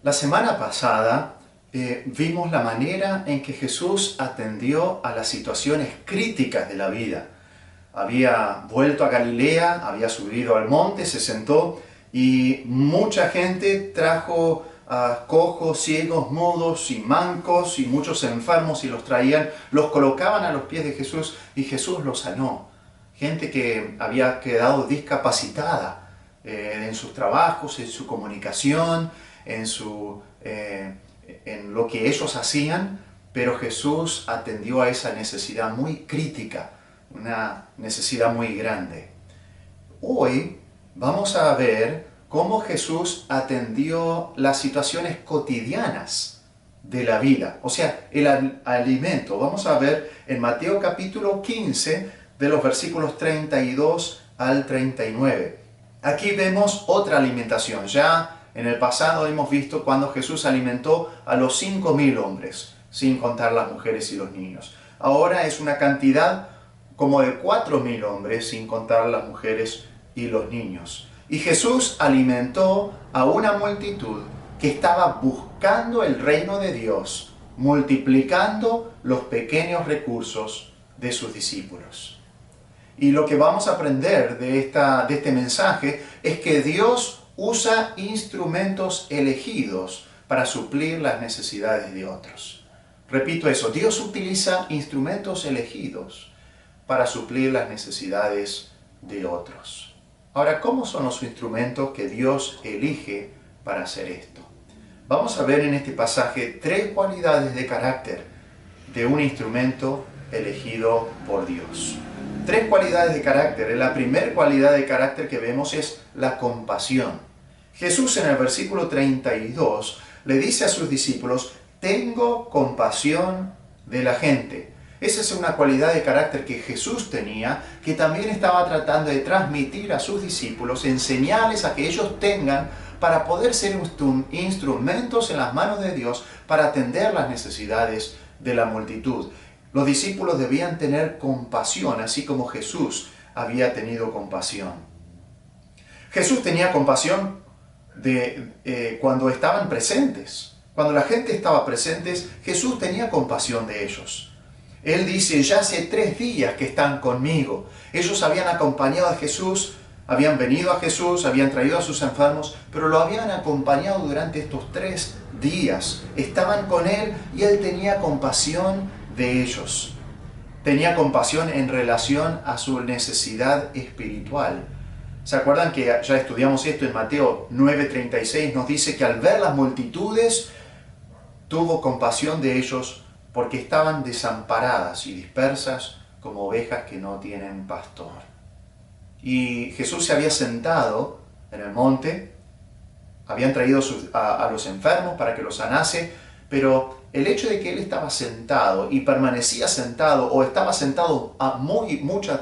La semana pasada vimos la manera en que Jesús atendió a las situaciones críticas de la vida. Había vuelto a Galilea, había subido al monte, se sentó y mucha gente trajo a cojos, ciegos, mudos y mancos y muchos enfermos y los traían, los colocaban a los pies de Jesús y Jesús los sanó. Gente que había quedado discapacitada en sus trabajos, en su comunicación, en lo que ellos hacían, pero Jesús atendió a esa necesidad muy crítica, una necesidad muy grande. Hoy vamos a ver cómo Jesús atendió las situaciones cotidianas de la vida, o sea, el alimento. Vamos a ver en Mateo capítulo 15, de los versículos 32 al 39. Aquí vemos otra alimentación. Ya en el pasado hemos visto cuando Jesús alimentó a los 5.000 hombres, sin contar las mujeres y los niños. Ahora es una cantidad como de 4.000 hombres, sin contar las mujeres y los niños. Y Jesús alimentó a una multitud que estaba buscando el reino de Dios, multiplicando los pequeños recursos de sus discípulos. Y lo que vamos a aprender de este mensaje es que Dios usa instrumentos elegidos para suplir las necesidades de otros. Repito eso, Dios utiliza instrumentos elegidos para suplir las necesidades de otros. Ahora, ¿cómo son los instrumentos que Dios elige para hacer esto? Vamos a ver en este pasaje 3 cualidades de carácter de un instrumento elegido por Dios. 3 cualidades de carácter. La primera cualidad de carácter que vemos es la compasión. Jesús en el versículo 32 le dice a sus discípulos: tengo compasión de la gente. Esa es una cualidad de carácter que Jesús tenía, que también estaba tratando de transmitir a sus discípulos, enseñarles a que ellos tengan para poder ser instrumentos en las manos de Dios para atender las necesidades de la multitud. Los discípulos debían tener compasión, así como Jesús había tenido compasión. Jesús tenía compasión cuando estaban presentes. Cuando la gente estaba presente, Jesús tenía compasión de ellos. Él dice: ya hace 3 días que están conmigo. Ellos habían acompañado a Jesús, habían venido a Jesús, habían traído a sus enfermos, pero lo habían acompañado durante estos 3 días. Estaban con Él y Él tenía compasión de ellos. Tenía compasión en relación a su necesidad espiritual. ¿Se acuerdan que ya estudiamos esto en Mateo 9:36? Nos dice que al ver las multitudes, tuvo compasión de ellos porque estaban desamparadas y dispersas como ovejas que no tienen pastor. Y Jesús se había sentado en el monte, habían traído a los enfermos para que los sanase, pero el hecho de que Él estaba sentado y permanecía sentado o estaba sentado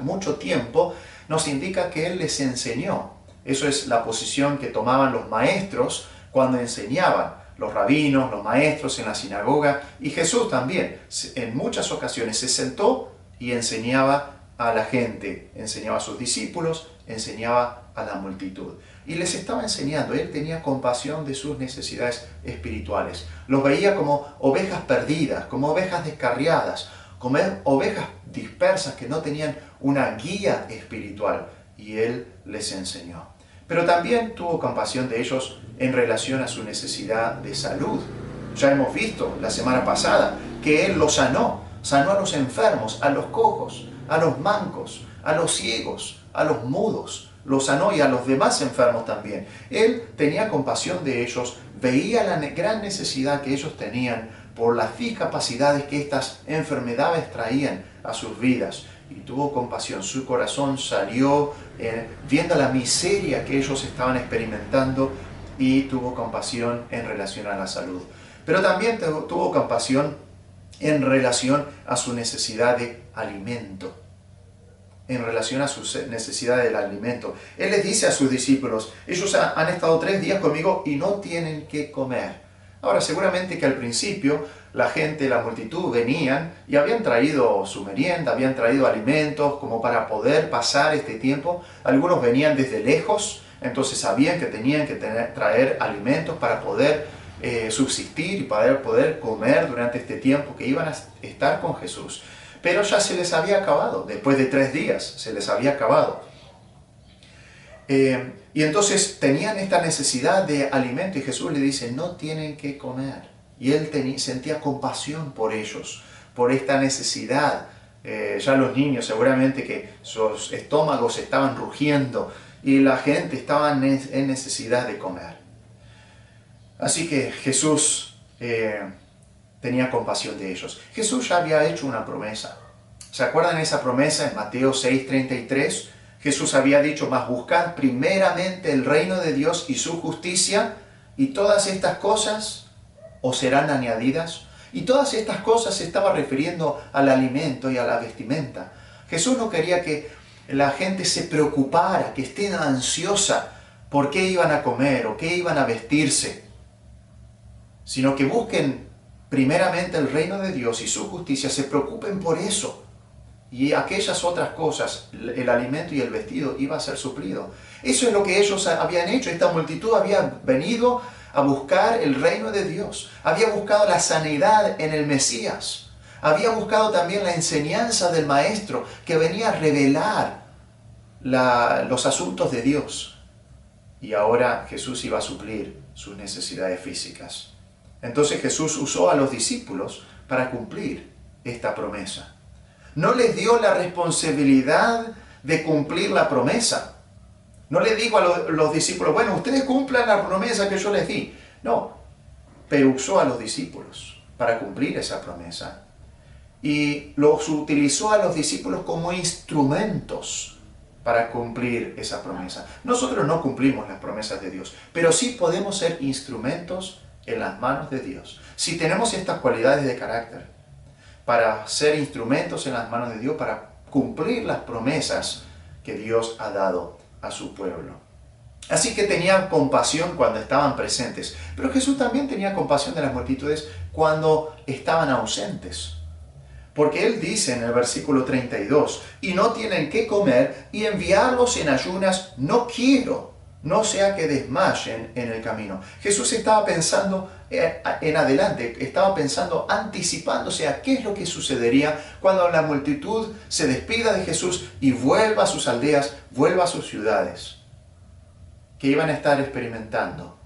mucho tiempo, nos indica que Él les enseñó. Eso es la posición que tomaban los maestros cuando enseñaban, los rabinos, los maestros en la sinagoga, y Jesús también en muchas ocasiones se sentó y enseñaba a la gente, enseñaba a sus discípulos, enseñaba a la multitud. Y les estaba enseñando, Él tenía compasión de sus necesidades espirituales. Los veía como ovejas perdidas, como ovejas descarriadas, como ovejas dispersas que no tenían una guía espiritual. Y Él les enseñó. Pero también tuvo compasión de ellos en relación a su necesidad de salud. Ya hemos visto la semana pasada que Él los sanó a los enfermos, a los cojos, a los mancos, a los ciegos, a los mudos, los sanó y a los demás enfermos también. Él tenía compasión de ellos, veía la gran necesidad que ellos tenían por las discapacidades que estas enfermedades traían a sus vidas. Y tuvo compasión, su corazón salió viendo la miseria que ellos estaban experimentando y tuvo compasión en relación a la salud. Pero también tuvo compasión en relación a su necesidad de alimento. En relación a su necesidad del alimento. Él les dice a sus discípulos: ellos han estado 3 días conmigo y no tienen qué comer. Ahora, seguramente que al principio la gente, la multitud venían y habían traído su merienda, habían traído alimentos como para poder pasar este tiempo. Algunos venían desde lejos, entonces sabían que tenían que traer alimentos para poder subsistir y poder comer durante este tiempo que iban a estar con Jesús. Pero ya se les había acabado, después de 3 días se les había acabado. Y entonces tenían esta necesidad de alimento y Jesús le dice, no tienen que comer. Y él sentía compasión por ellos, por esta necesidad. Ya los niños seguramente que sus estómagos estaban rugiendo y la gente estaba en necesidad de comer. Así que Jesús tenía compasión de ellos. Jesús ya había hecho una promesa. ¿Se acuerdan esa promesa en Mateo 6:33? Jesús había dicho, mas buscad primeramente el reino de Dios y su justicia, y todas estas cosas os serán añadidas. Y todas estas cosas se estaba refiriendo al alimento y a la vestimenta. Jesús no quería que la gente se preocupara, que esté ansiosa por qué iban a comer o qué iban a vestirse, sino que busquen primeramente el reino de Dios y su justicia, se preocupen por eso. Y aquellas otras cosas, el alimento y el vestido, iba a ser suplido. Eso es lo que ellos habían hecho. Esta multitud había venido a buscar el reino de Dios. Había buscado la sanidad en el Mesías. Había buscado también la enseñanza del Maestro que venía a revelar los asuntos de Dios. Y ahora Jesús iba a suplir sus necesidades físicas. Entonces Jesús usó a los discípulos para cumplir esta promesa. No les dio la responsabilidad de cumplir la promesa. No le digo a los discípulos, bueno, ustedes cumplan la promesa que yo les di. No, pero usó a los discípulos para cumplir esa promesa. Y los utilizó a los discípulos como instrumentos para cumplir esa promesa. Nosotros no cumplimos las promesas de Dios, pero sí podemos ser instrumentos en las manos de Dios. Si tenemos estas cualidades de carácter, para ser instrumentos en las manos de Dios, para cumplir las promesas que Dios ha dado a su pueblo. Así que tenían compasión cuando estaban presentes, pero Jesús también tenía compasión de las multitudes cuando estaban ausentes. Porque Él dice en el versículo 32, y no tienen qué comer, y enviarlos en ayunas no quiero, no sea que desmayen en el camino. Jesús estaba pensando en adelante, estaba pensando, anticipándose a qué es lo que sucedería cuando la multitud se despida de Jesús y vuelva a sus aldeas, vuelva a sus ciudades. ¿Qué iban a estar experimentando?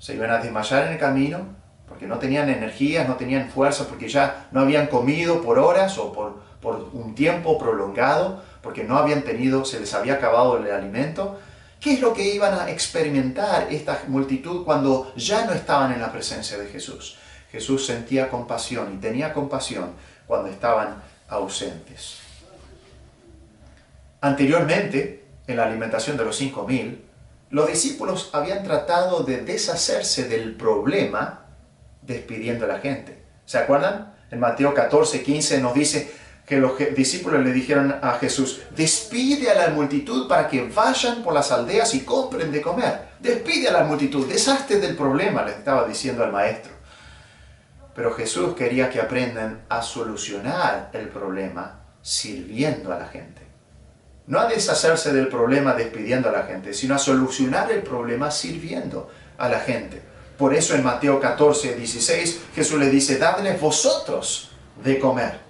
¿Se iban a desmayar en el camino? Porque no tenían energías, no tenían fuerza, porque ya no habían comido por horas o por un tiempo prolongado, porque no habían tenido, se les había acabado el alimento. ¿Qué es lo que iban a experimentar esta multitud cuando ya no estaban en la presencia de Jesús? Jesús sentía compasión y tenía compasión cuando estaban ausentes. Anteriormente, en la alimentación de los 5.000, los discípulos habían tratado de deshacerse del problema despidiendo a la gente. ¿Se acuerdan? En Mateo 14:15 nos dice que los discípulos le dijeron a Jesús, despide a la multitud para que vayan por las aldeas y compren de comer. Despide a la multitud, deshazte del problema, les estaba diciendo al maestro. Pero Jesús quería que aprendan a solucionar el problema sirviendo a la gente. No a deshacerse del problema despidiendo a la gente, sino a solucionar el problema sirviendo a la gente. Por eso en Mateo 14:16 Jesús le dice, dadles vosotros de comer.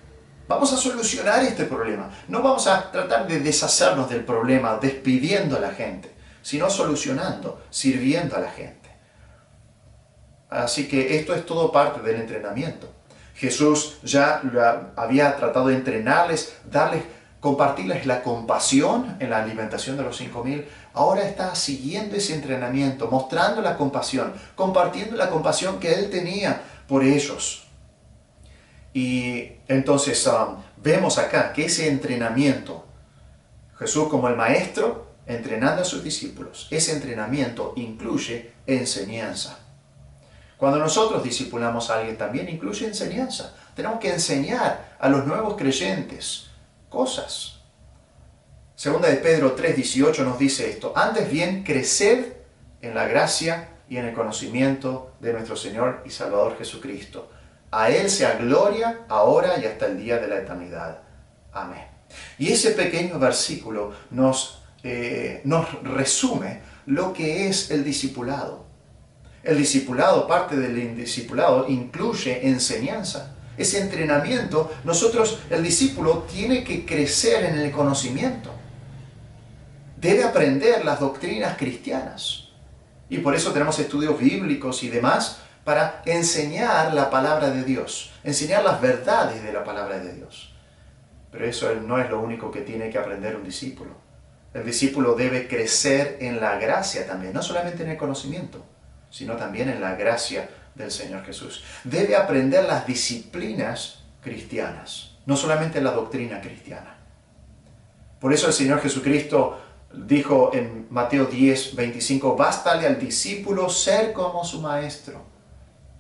Vamos a solucionar este problema. No vamos a tratar de deshacernos del problema despidiendo a la gente, sino solucionando, sirviendo a la gente. Así que esto es todo parte del entrenamiento. Jesús ya había tratado de entrenarles, compartirles la compasión en la alimentación de los 5.000. Ahora está siguiendo ese entrenamiento, mostrando la compasión, compartiendo la compasión que Él tenía por ellos. Y entonces vemos acá que ese entrenamiento, Jesús como el maestro, entrenando a sus discípulos, ese entrenamiento incluye enseñanza. Cuando nosotros discipulamos a alguien también incluye enseñanza. Tenemos que enseñar a los nuevos creyentes cosas. Segunda de Pedro 3:18 nos dice esto, antes bien creced en la gracia y en el conocimiento de nuestro Señor y Salvador Jesucristo. A Él sea gloria, ahora y hasta el día de la eternidad. Amén. Y ese pequeño versículo nos resume lo que es el discipulado. El discipulado, parte del discipulado, incluye enseñanza. Ese entrenamiento, el discípulo tiene que crecer en el conocimiento. Debe aprender las doctrinas cristianas. Y por eso tenemos estudios bíblicos y demás para enseñar la palabra de Dios, enseñar las verdades de la palabra de Dios. Pero eso no es lo único que tiene que aprender un discípulo. El discípulo debe crecer en la gracia también, no solamente en el conocimiento, sino también en la gracia del Señor Jesús. Debe aprender las disciplinas cristianas, no solamente la doctrina cristiana. Por eso el Señor Jesucristo dijo en Mateo 10:25, bástale al discípulo ser como su maestro.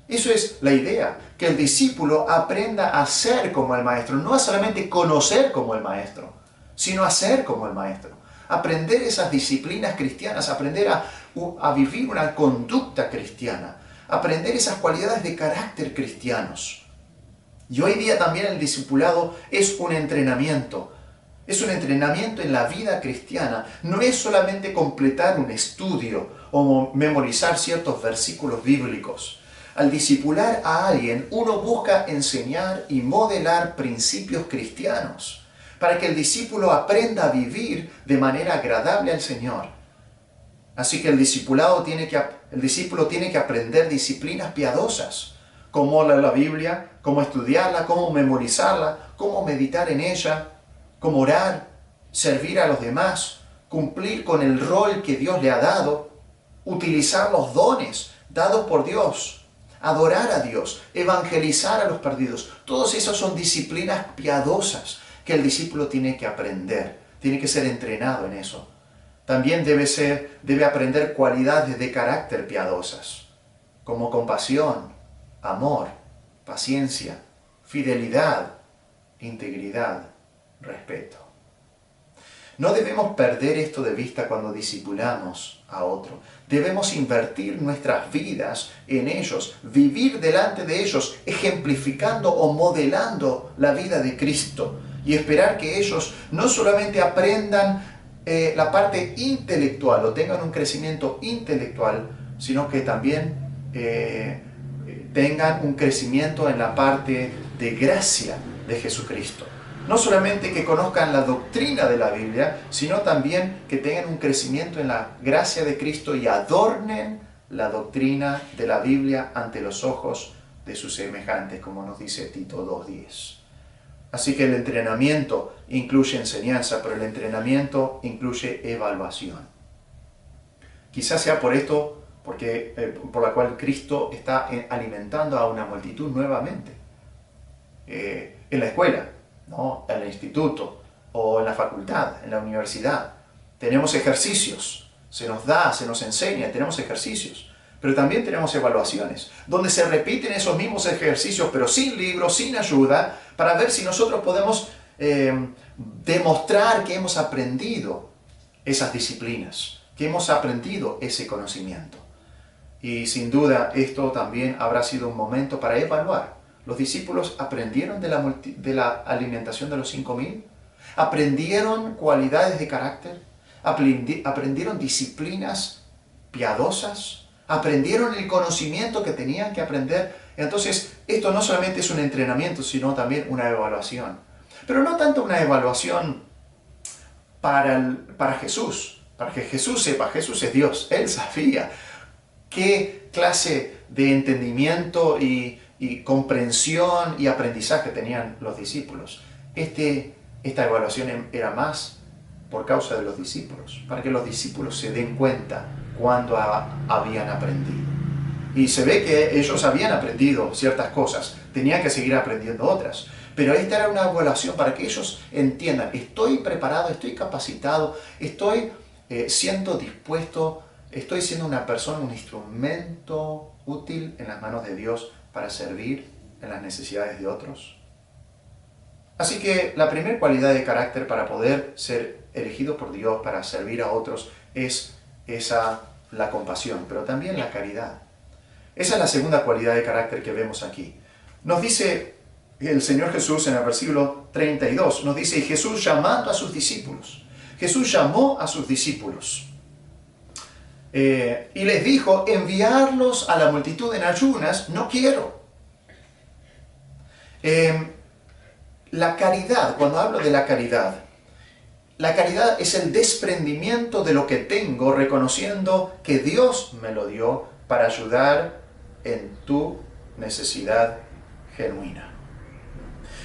Eso es la idea, que el discípulo aprenda a ser como el maestro, no a solamente conocer como el maestro, sino a ser como el maestro. Aprender esas disciplinas cristianas, aprender a vivir una conducta cristiana, aprender esas cualidades de carácter cristianos. Y hoy día también el discipulado es un entrenamiento. Es un entrenamiento en la vida cristiana. No es solamente completar un estudio o memorizar ciertos versículos bíblicos. Al discipular a alguien, uno busca enseñar y modelar principios cristianos para que el discípulo aprenda a vivir de manera agradable al Señor. Así que el discípulo tiene que aprender disciplinas piadosas, cómo leer la Biblia, cómo estudiarla, cómo memorizarla, cómo meditar en ella, cómo orar, servir a los demás, cumplir con el rol que Dios le ha dado, utilizar los dones dados por Dios, adorar a Dios, evangelizar a los perdidos. Todas esas son disciplinas piadosas que el discípulo tiene que aprender, tiene que ser entrenado en eso. También debe aprender cualidades de carácter piadosas, como compasión, amor, paciencia, fidelidad, integridad, respeto. No debemos perder esto de vista cuando discipulamos a otro. Debemos invertir nuestras vidas en ellos, vivir delante de ellos, ejemplificando o modelando la vida de Cristo y esperar que ellos no solamente aprendan la parte intelectual o tengan un crecimiento intelectual, sino que también tengan un crecimiento en la parte de gracia de Jesucristo. No solamente que conozcan la doctrina de la Biblia, sino también que tengan un crecimiento en la gracia de Cristo y adornen la doctrina de la Biblia ante los ojos de sus semejantes, como nos dice Tito 2:10. Así que el entrenamiento incluye enseñanza, pero el entrenamiento incluye evaluación. Quizás sea por la cual Cristo está alimentando a una multitud nuevamente. En la escuela, ¿no? En el instituto, o en la facultad, en la universidad. Tenemos ejercicios, se nos enseña, tenemos ejercicios. Pero también tenemos evaluaciones, donde se repiten esos mismos ejercicios, pero sin libros, sin ayuda, para ver si nosotros podemos demostrar que hemos aprendido esas disciplinas, que hemos aprendido ese conocimiento. Y sin duda esto también habrá sido un momento para evaluar. ¿Los discípulos aprendieron de la alimentación de los 5.000? ¿Aprendieron cualidades de carácter? ¿Aprendieron disciplinas piadosas? ¿Aprendieron el conocimiento que tenían que aprender? Entonces, esto no solamente es un entrenamiento, sino también una evaluación. Pero no tanto una evaluación para Jesús, para que Jesús sepa, Jesús es Dios, Él sabía qué clase de entendimiento y comprensión y aprendizaje tenían los discípulos. Esta evaluación era más por causa de los discípulos, para que los discípulos se den cuenta cuando habían aprendido. Y se ve que ellos habían aprendido ciertas cosas, tenían que seguir aprendiendo otras. Pero esta era una evaluación para que ellos entiendan, estoy preparado, estoy capacitado, estoy siendo dispuesto, estoy siendo una persona, un instrumento útil en las manos de Dios para servir en las necesidades de otros. Así que la primera cualidad de carácter para poder ser elegido por Dios para servir a otros es la compasión, pero también la caridad. Esa es la segunda cualidad de carácter que vemos aquí. Nos dice el Señor Jesús en el versículo 32, nos dice, Jesús llamando a sus discípulos. Jesús llamó a sus discípulos. Y les dijo, enviarlos a la multitud en ayunas, no quiero. La caridad, cuando hablo de la caridad es el desprendimiento de lo que tengo, reconociendo que Dios me lo dio para ayudar en tu necesidad genuina.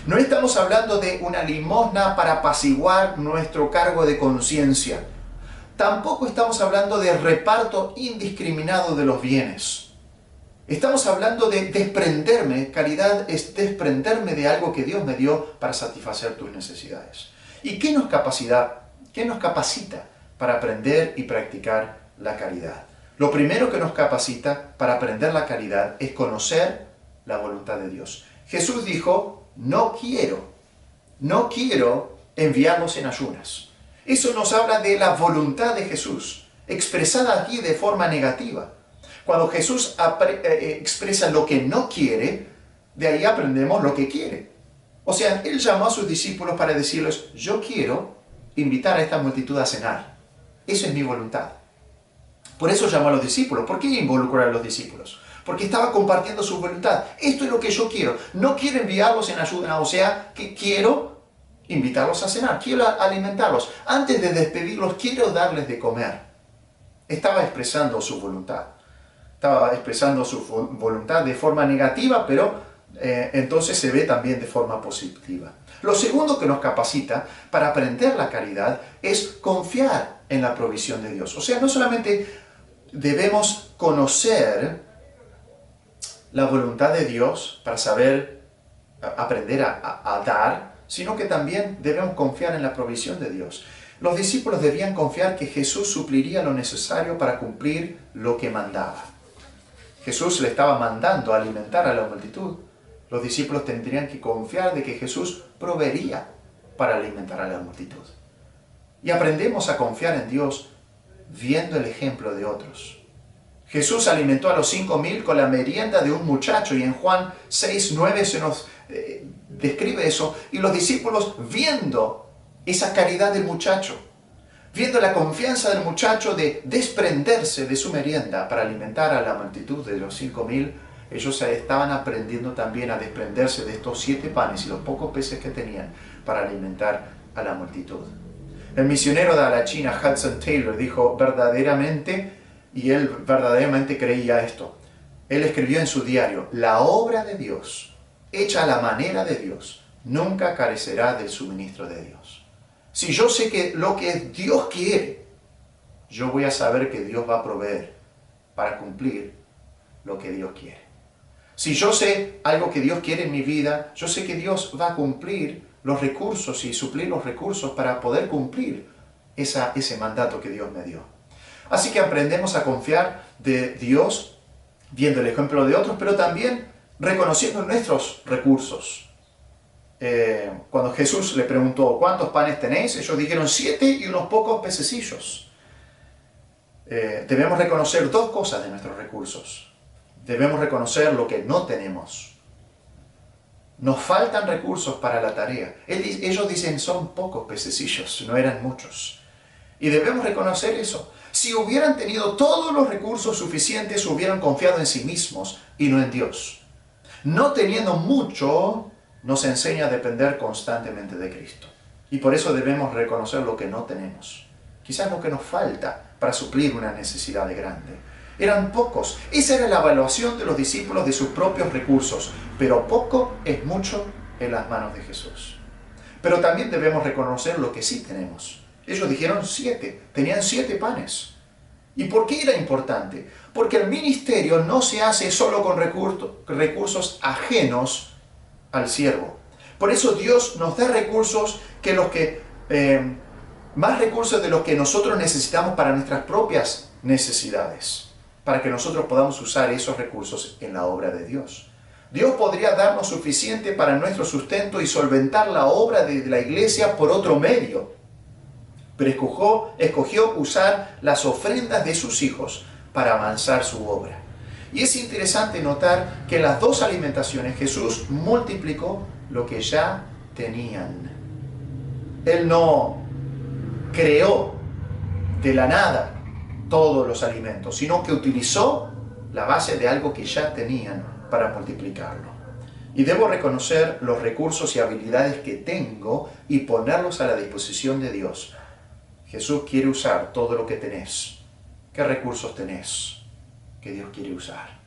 No estamos hablando de una limosna para apaciguar nuestro cargo de conciencia. Tampoco estamos hablando de reparto indiscriminado de los bienes. Estamos hablando de desprenderme. Caridad es desprenderme de algo que Dios me dio para satisfacer tus necesidades. ¿Y qué nos capacita para aprender y practicar la caridad? Lo primero que nos capacita para aprender la caridad es conocer la voluntad de Dios. Jesús dijo, no quiero enviarlos en ayunas. Eso nos habla de la voluntad de Jesús, expresada aquí de forma negativa. Cuando Jesús expresa lo que no quiere, de ahí aprendemos lo que quiere. O sea, Él llamó a sus discípulos para decirles, yo quiero invitar a esta multitud a cenar. Eso es mi voluntad. Por eso llamó a los discípulos. ¿Por qué involucrar a los discípulos? Porque estaba compartiendo su voluntad. Esto es lo que yo quiero. No quiero enviarlos en ayuda, o sea, que quiero invitarlos a cenar, quiero alimentarlos. Antes de despedirlos, quiero darles de comer. Estaba expresando su voluntad. Estaba expresando su voluntad de forma negativa, pero entonces se ve también de forma positiva. Lo segundo que nos capacita para aprender la caridad es confiar en la provisión de Dios. O sea, no solamente debemos conocer la voluntad de Dios para saber aprender a dar, sino que también debemos confiar en la provisión de Dios. Los discípulos debían confiar que Jesús supliría lo necesario para cumplir lo que mandaba. Jesús le estaba mandando a alimentar a la multitud. Los discípulos tendrían que confiar de que Jesús proveería para alimentar a la multitud. Y aprendemos a confiar en Dios viendo el ejemplo de otros. Jesús alimentó a los 5,000 con la merienda de un muchacho, y en Juan 6:9 se nos describe eso, y los discípulos viendo esa caridad del muchacho, viendo la confianza del muchacho de desprenderse de su merienda para alimentar a la multitud de los 5,000, ellos estaban aprendiendo también a desprenderse de estos 7 panes y los pocos peces que tenían para alimentar a la multitud. El misionero de la China, Hudson Taylor, dijo verdaderamente, y él verdaderamente creía esto. Él escribió en su diario, la obra de Dios, hecha a la manera de Dios, nunca carecerá del suministro de Dios. Si yo sé que lo que Dios quiere, yo voy a saber que Dios va a proveer para cumplir lo que Dios quiere. Si yo sé algo que Dios quiere en mi vida, yo sé que Dios va a cumplir los recursos y suplir los recursos para poder cumplir ese mandato que Dios me dio. Así que aprendemos a confiar de Dios, viendo el ejemplo de otros, pero también reconociendo nuestros recursos. Cuando Jesús le preguntó, ¿cuántos panes tenéis? Ellos dijeron 7 y unos pocos pececillos. Debemos reconocer 2 cosas de nuestros recursos. Debemos reconocer lo que no tenemos. Nos faltan recursos para la tarea. Ellos dicen, son pocos pececillos, no eran muchos. Y debemos reconocer eso. Si hubieran tenido todos los recursos suficientes, hubieran confiado en sí mismos y no en Dios. No teniendo mucho, nos enseña a depender constantemente de Cristo. Y por eso debemos reconocer lo que no tenemos. Quizás lo que nos falta para suplir una necesidad grande. Eran pocos. Esa era la evaluación de los discípulos de sus propios recursos. Pero poco es mucho en las manos de Jesús. Pero también debemos reconocer lo que sí tenemos. Ellos dijeron 7. Tenían 7 panes. ¿Y por qué era importante? Porque el ministerio no se hace solo con recursos ajenos al siervo. Por eso Dios nos da recursos más recursos de los que nosotros necesitamos para nuestras propias necesidades, para que nosotros podamos usar esos recursos en la obra de Dios. Dios podría darnos suficiente para nuestro sustento y solventar la obra de la iglesia por otro medio, pero escogió usar las ofrendas de sus hijos para avanzar su obra. Y es interesante notar que en las 2 alimentaciones Jesús multiplicó lo que ya tenían. Él no creó de la nada todos los alimentos, sino que utilizó la base de algo que ya tenían para multiplicarlo. Y debo reconocer los recursos y habilidades que tengo y ponerlos a la disposición de Dios. Jesús quiere usar todo lo que tenés. ¿Qué recursos tenés que Dios quiere usar?